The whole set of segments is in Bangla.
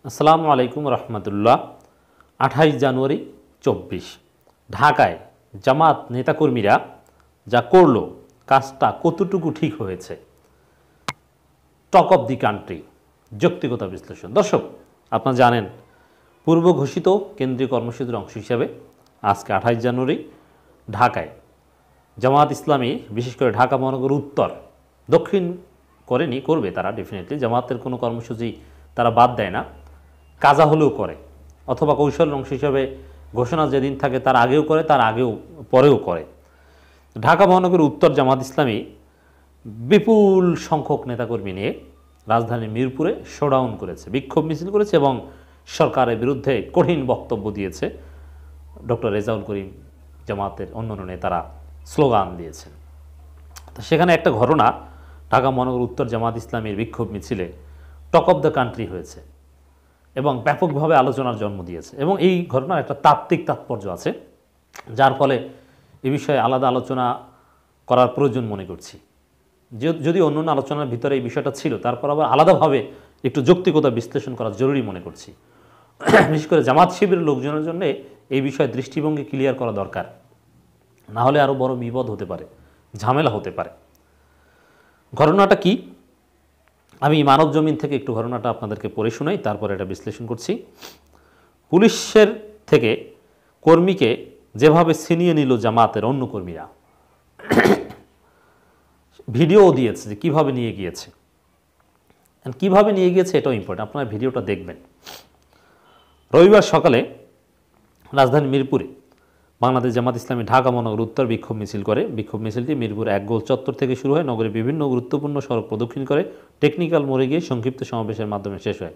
আসসালামু আলাইকুম রহমতুল্লাহ। 28 জানুয়ারি 24 ঢাকায় জামাত নেতাকর্মীরা যা করলো কাজটা কতটুকু ঠিক হয়েছে? টক অফ দি কান্ট্রি যৌক্তিকতা বিশ্লেষণ। দর্শক, আপনারা জানেন পূর্ব ঘোষিত কেন্দ্রীয় কর্মসূচির অংশ হিসাবে আজকে 28 জানুয়ারি ঢাকায় জামাত ইসলামী, বিশেষ করে ঢাকা মহানগর উত্তর, দক্ষিণ করবে তারা ডেফিনেটলি। জামাতের কোনো কর্মসূচি তারা বাদ দেয় না, কাজা হলেও করে, অথবা কৌশলের অংশ হিসাবে ঘোষণা যেদিন থাকে তার আগেও করে, তার আগেও পরেও করে। ঢাকা মহানগর উত্তর জামাত ইসলামী বিপুল সংখ্যক নেতাকর্মী নিয়ে রাজধানী মিরপুরে শোডাউন করেছে, বিক্ষোভ মিছিল করেছে এবং সরকারের বিরুদ্ধে কঠিন বক্তব্য দিয়েছে। ডক্টর রেজাউল করিম, জামাতের অন্যান্য নেতারা স্লোগান দিয়েছেন। তো সেখানে একটা ঘটনা, ঢাকা মহানগর উত্তর জামাত ইসলামীর বিক্ষোভ মিছিলে টক অফ দ্য কান্ট্রি হয়েছে এবং ব্যাপকভাবে আলোচনার জন্ম দিয়েছে। এবং এই ঘটনার একটা তাত্ত্বিক তাৎপর্য আছে, যার ফলে এ বিষয়ে আলাদা আলোচনা করার প্রয়োজন মনে করছি। যদি অন্যান্য আলোচনার ভিতরে এই বিষয়টা ছিল, তারপর আবার আলাদাভাবে একটু যৌক্তিকতা বিশ্লেষণ করা জরুরি মনে করছি। বিশেষ করে জামাত শিবিরের লোকজনের জন্য এই বিষয়ে দৃষ্টিভঙ্গি ক্লিয়ার করা দরকার, না হলে আরও বড় বিপদ হতে পারে, ঝামেলা হতে পারে। ঘটনাটা কি, আমি মানব জমিন থেকে একটু ঘটনাটা আপনাদেরকে পড়ে শোনাই, তারপর এটা বিশ্লেষণ করছি। পুলিশের থেকে কর্মীকে যেভাবে ছিনিয়ে নিল জামাতের অন্য কর্মীরা, ভিডিও দিয়েছে যে কীভাবে নিয়ে গিয়েছে, কিভাবে নিয়ে গিয়েছে এটাও ইম্পর্টেন্ট, আপনারা ভিডিওটা দেখবেন। রবিবার সকালে রাজধানী মিরপুরে বাংলাদেশ জামাত ইসলামী ঢাকা মহানগর উত্তর বিক্ষোভ মিছিল করে। বিক্ষোভ মিছিলটি মিরপুর 1 গোল চত্বর থেকে শুরু হয়, নগরের বিভিন্ন গুরুত্বপূর্ণ সড়ক প্রদক্ষিণ করে টেকনিক্যাল মোড়ে গিয়ে সংক্ষিপ্ত সমাবেশের মাধ্যমে শেষ হয়।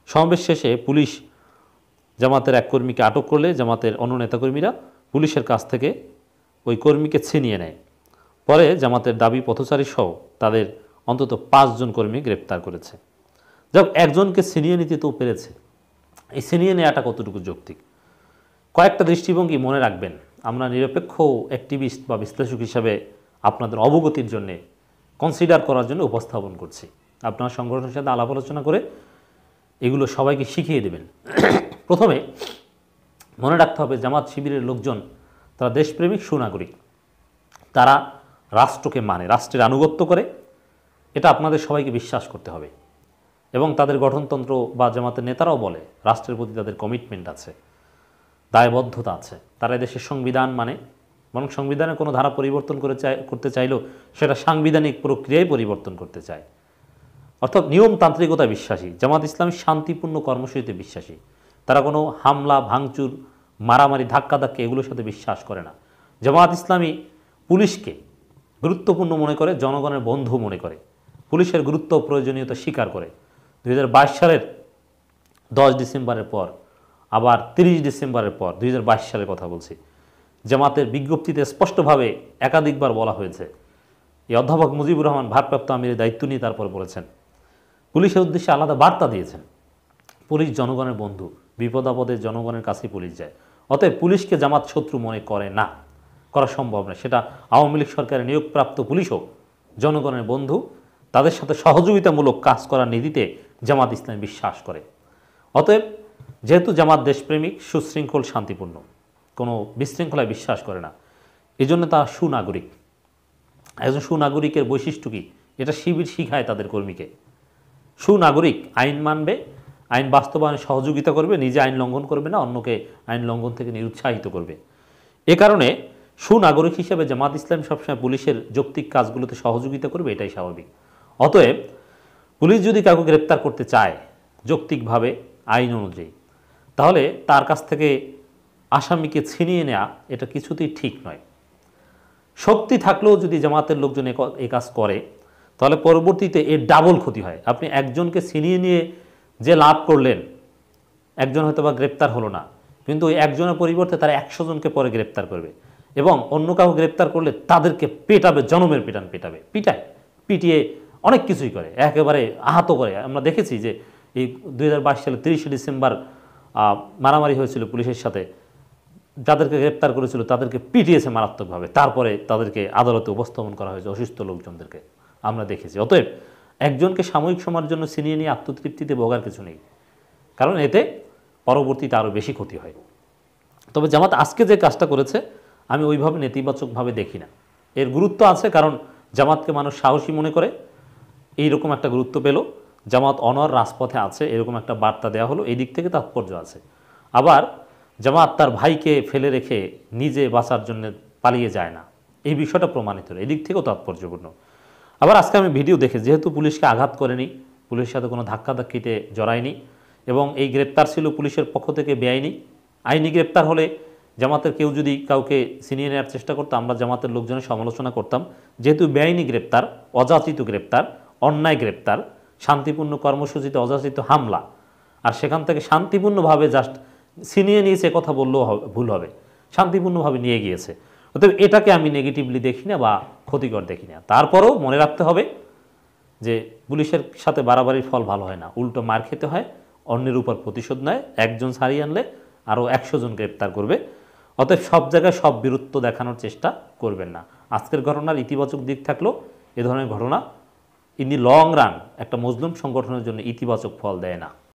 সমাবেশ শেষে পুলিশ জামাতের এক কর্মীকে আটক করলে জামাতের অন্য নেতাকর্মীরা পুলিশের কাছ থেকে ওই কর্মীকে ছিনিয়ে নেয়। পরে জামাতের দাবি পথচারী সহ তাদের অন্তত 5 জন কর্মী গ্রেপ্তার করেছে। যাক, একজনকে ছিনিয়ে নিতে তো পেরেছে, এই ছিনিয়ে নেওয়াটা কতটুকু যৌক্তিক? কয়েকটা দৃষ্টিভঙ্গি মনে রাখবেন। আমরা নিরপেক্ষ অ্যাক্টিভিস্ট বা বিশ্লেষক হিসাবে আপনাদের অবগতির জন্যে, কনসিডার করার জন্য উপস্থাপন করছি। আপনার সংগঠনের সাথে আলাপ আলোচনা করে এগুলো সবাইকে শিখিয়ে দেবেন। প্রথমে মনে রাখতে হবে, জামাত শিবিরের লোকজন তারা দেশপ্রেমিক সুনাগরিক, তারা রাষ্ট্রকে মানে, রাষ্ট্রের আনুগত্য করে, এটা আপনাদের সবাইকে বিশ্বাস করতে হবে। এবং তাদের গঠনতন্ত্র বা জামাতের নেতারাও বলে রাষ্ট্রের প্রতি তাদের কমিটমেন্ট আছে, দায়বদ্ধতা আছে। তারা দেশের সংবিধান মানে, বরং সংবিধানের কোনো ধারা পরিবর্তন করতে চাইলেও সেটা সাংবিধানিক প্রক্রিয়ায় পরিবর্তন করতে চায়। অর্থাৎ নিয়মতান্ত্রিকতায় বিশ্বাসী। জামাত ইসলামী শান্তিপূর্ণ কর্মসূচিতে বিশ্বাসী। তারা কোনো হামলা, ভাঙচুর, মারামারি, ধাক্কাধাক্কি এগুলোর সাথে বিশ্বাস করে না। জামাত ইসলামী পুলিশকে গুরুত্বপূর্ণ মনে করে, জনগণের বন্ধু মনে করে, পুলিশের গুরুত্ব প্রয়োজনীয়তা স্বীকার করে। 2022 সালের 10 ডিসেম্বরের পর, আবার 30 ডিসেম্বরের পর, 2022 সালের কথা বলছি, জামাতের বিজ্ঞপ্তিতে স্পষ্টভাবে একাধিকবার বলা হয়েছে, এই অধ্যাপক মুজিবুর রহমান ভারপ্রাপ্ত আমিরের দায়িত্ব নিয়ে তারপর বলেছেন, পুলিশের উদ্দেশ্যে আলাদা বার্তা দিয়েছেন, পুলিশ জনগণের বন্ধু, বিপদ আপদে জনগণের কাছে পুলিশ যায়। অতএব পুলিশকে জামাত শত্রু মনে করে না, করা সম্ভব না। সেটা আওয়ামী লীগ সরকারের নিয়োগপ্রাপ্ত পুলিশও জনগণের বন্ধু, তাদের সাথে সহযোগিতামূলক কাজ করার নীতিতে জামাত ইসলাম বিশ্বাস করে। অতএব যেহেতু জামাত দেশপ্রেমিক, সুশৃঙ্খল, শান্তিপূর্ণ, কোনো বিশৃঙ্খলায় বিশ্বাস করে না, এই জন্য তারা সুনাগরিক। একজন সুনাগরিকের বৈশিষ্ট্য কী, এটা শিবির শিখায় তাদের কর্মীকে। সুনাগরিক আইন মানবে, আইন বাস্তবায়নে সহযোগিতা করবে, নিজে আইন লঙ্ঘন করবে না, অন্যকে আইন লঙ্ঘন থেকে নিরুৎসাহিত করবে। এ কারণে সুনাগরিক হিসেবে জামাত ইসলাম সবসময় পুলিশের যৌক্তিক কাজগুলোতে সহযোগিতা করবে, এটাই স্বাভাবিক। অতএব পুলিশ যদি কাউকে গ্রেপ্তার করতে চায় যৌক্তিকভাবে, আইন অনুযায়ী, তাহলে তার কাছ থেকে আসামিকে ছিনিয়ে নেওয়া এটা কিছুতেই ঠিক নয়। শক্তি থাকলেও যদি জামাতের লোকজন এই কাজ করে, তাহলে পরবর্তীতে এর ডাবল ক্ষতি হয়। আপনি একজনকে ছিনিয়ে নিয়ে যে লাভ করলেন, একজন হয়তো বা গ্রেপ্তার হলো না, কিন্তু ওই একজনের পরিবর্তে তারা 100 জনকে পরে গ্রেপ্তার করবে এবং অন্য কাউকে গ্রেপ্তার করলে তাদেরকে পেটাবে, জনমের পেটান পেটাবে, পিটিয়ে অনেক কিছুই করে, একেবারে আহত করে। আমরা দেখেছি যে এই 2022 সালে 30 ডিসেম্বর মারামারি হয়েছিল পুলিশের সাথে, যাদেরকে গ্রেপ্তার করেছিল তাদেরকে পিটিয়েছে মারাত্মকভাবে, তারপরে তাদেরকে আদালতে উপস্থাপন করা হয়েছে, অসুস্থ লোকজনদেরকে আমরা দেখেছি। অতএব একজনকে সাময়িক সময়ের জন্য ছিনিয়ে নিয়ে আত্মতৃপ্তিতে ভোগার কিছু নেই। কারণ এতে পরবর্তীতে আরও বেশি ক্ষতি হয়। তবে জামাত আজকে যে কাজটা করেছে আমি ওইভাবে নেতিবাচকভাবে দেখি না। এর গুরুত্ব আছে, কারণ জামাতকে মানুষ সাহসী মনে করে, এইরকম একটা গুরুত্ব পেল, জামাত অনর রাজপথে আছে এরকম একটা বার্তা দেওয়া হলো, এই দিক থেকে তাৎপর্য আছে। আবার জামাত তার ভাইকে ফেলে রেখে নিজে বাঁচার জন্য পালিয়ে যায় না, এই বিষয়টা প্রমাণিত হলো, এই দিক থেকেও তাৎপর্যপূর্ণ। আবার আজকে আমি ভিডিও দেখে, যেহেতু পুলিশকে আঘাত করেনি, পুলিশের সাথে কোনো ধাক্কাধাক্কিতে জড়ায়নি, এবং এই গ্রেপ্তার ছিল পুলিশের পক্ষ থেকে বেআইনি। আইনি গ্রেপ্তার হলে জামাতের কেউ যদি কাউকে ছিনিয়ে নেওয়ার চেষ্টা করতো, আমরা জামাতের লোকজনের সমালোচনা করতাম। যেহেতু বেআইনি গ্রেপ্তার, অযাচিত গ্রেপ্তার, অন্যায় গ্রেপ্তার, শান্তিপূর্ণ কর্মসূচিতে অযাচিত হামলা, আর সেখান থেকে শান্তিপূর্ণভাবে জাস্ট ছিনিয়ে নিয়েছে কথা বললেও ভুল হবে, শান্তিপূর্ণভাবে নিয়ে গিয়েছে। অতএব এটাকে আমি নেগেটিভলি দেখি না বা ক্ষতিকর দেখি না। তারপরেও মনে রাখতে হবে যে পুলিশের সাথে বাড়াবাড়ির ফল ভালো হয় না, উল্টো মার খেতে হয়, অন্যের উপর প্রতিশোধ নেয়, একজন ছাড়িয়ে আনলে আরও 100 জন গ্রেপ্তার করবে। অতএব সব জায়গায় সব বীরত্ব দেখানোর চেষ্টা করবেন না। আজকের ঘটনার ইতিবাচক দিক থাকলেও এ ধরনের ঘটনা ইন দি লং রান একটা মজলুম সংগঠনের জন্য ইতিবাচক ফল দেয় না।